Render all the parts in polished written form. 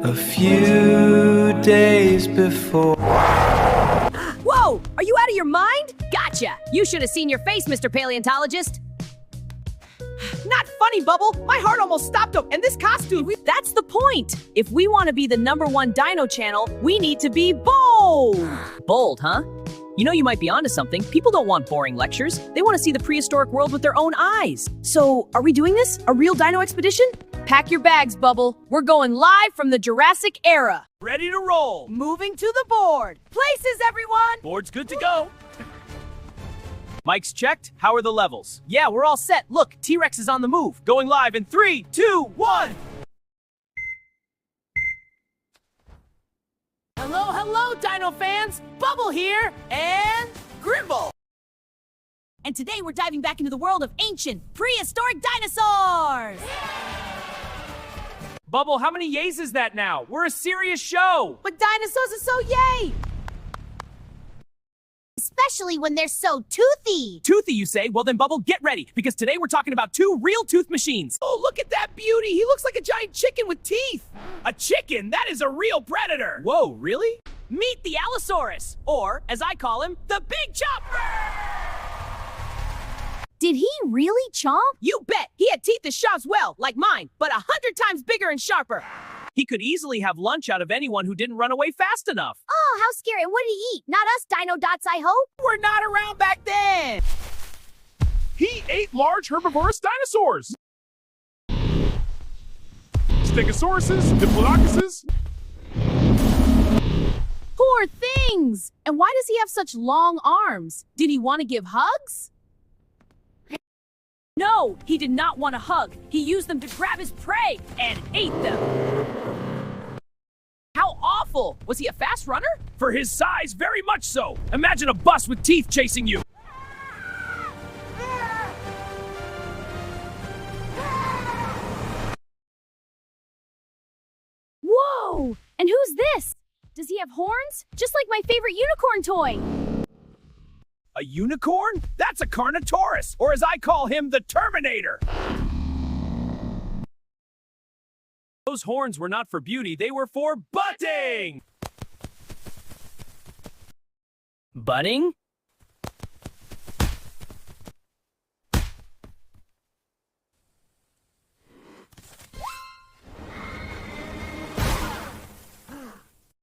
A few days before. Whoa! Are you out of your mind? Gotcha! You should have seen your face, Mr. Paleontologist. Not funny, Bubble. My heart almost stopped up. And this costume. That's the point. If we want to be the #1 dino channel, we need to be bold. Bold, huh? You know, you might be onto something. People don't want boring lectures. They want to see the prehistoric world with their own eyes. So, are we doing this? A real dino expedition? Pack your bags, Bubble. We're going live from the Jurassic era. Ready to roll. Moving to the board. Places, everyone. Board's good to go. Mic's checked. How are the levels? Yeah, we're all set. Look, T-Rex is on the move. Going live in 3, 2, 1. Hello, Dino fans. Bubble here and Grimble. And today we're diving back into the world of ancient, prehistoric dinosaurs. Bubble, how many yays is that now? We're a serious show. But dinosaurs are so yay. Especially when they're so toothy. Toothy, you say? Well then, Bubble, get ready, because today we're talking about 2 real tooth machines. Oh, look at that beauty. He looks like a giant chicken with teeth. A chicken? That is a real predator. Whoa, really? Meet the Allosaurus, or, as I call him, the Big Chopper. Did he really chomp? You bet. He had teeth as sharp as well, like mine, but 100 times bigger and sharper. He could easily have lunch out of anyone who didn't run away fast enough. Oh, how scary. What did he eat? Not us Dino-Dots, I hope. We're not around back then. He ate large herbivorous dinosaurs. Stegosauruses, Diplodocuses. Poor things! And why does he have such long arms? Did he want to give hugs? No, he did not want a hug. He used them to grab his prey and ate them. How awful! Was he a fast runner? For his size, very much so. Imagine a bus with teeth chasing you. Whoa! And who's this? Does he have horns? Just like my favorite unicorn toy. A unicorn? That's a Carnotaurus, or as I call him, the Terminator. Those horns were not for beauty, they were for butting! Butting?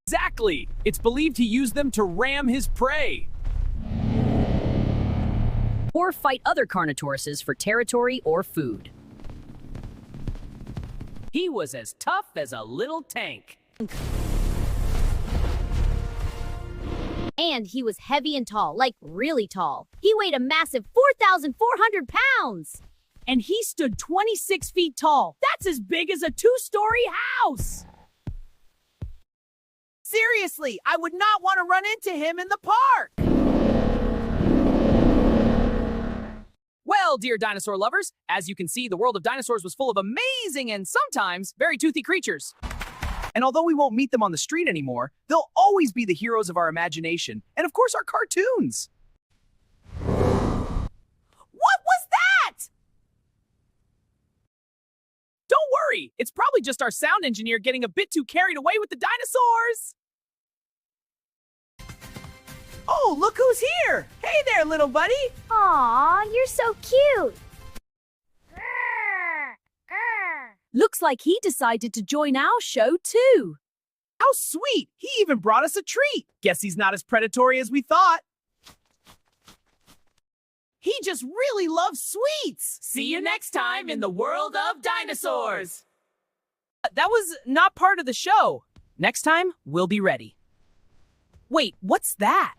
Exactly! It's believed he used them to ram his prey. Or fight other Carnotauruses for territory or food. He was as tough as a little tank. And he was heavy and tall, like really tall. He weighed a massive 4,400 pounds. And he stood 26 feet tall. That's as big as a 2-story house. Seriously, I would not want to run into him in the park. Well, dear dinosaur lovers, as you can see, the world of dinosaurs was full of amazing and sometimes very toothy creatures. And although we won't meet them on the street anymore, they'll always be the heroes of our imagination and, of course, our cartoons. What was that? Don't worry, it's probably just our sound engineer getting a bit too carried away with the dinosaurs. Oh, look who's here! Hey there, little buddy! Aw, you're so cute. Looks like he decided to join our show too. How sweet! He even brought us a treat! Guess he's not as predatory as we thought. He just really loves sweets! See you next time in the world of dinosaurs! That was not part of the show. Next time, we'll be ready. Wait, what's that?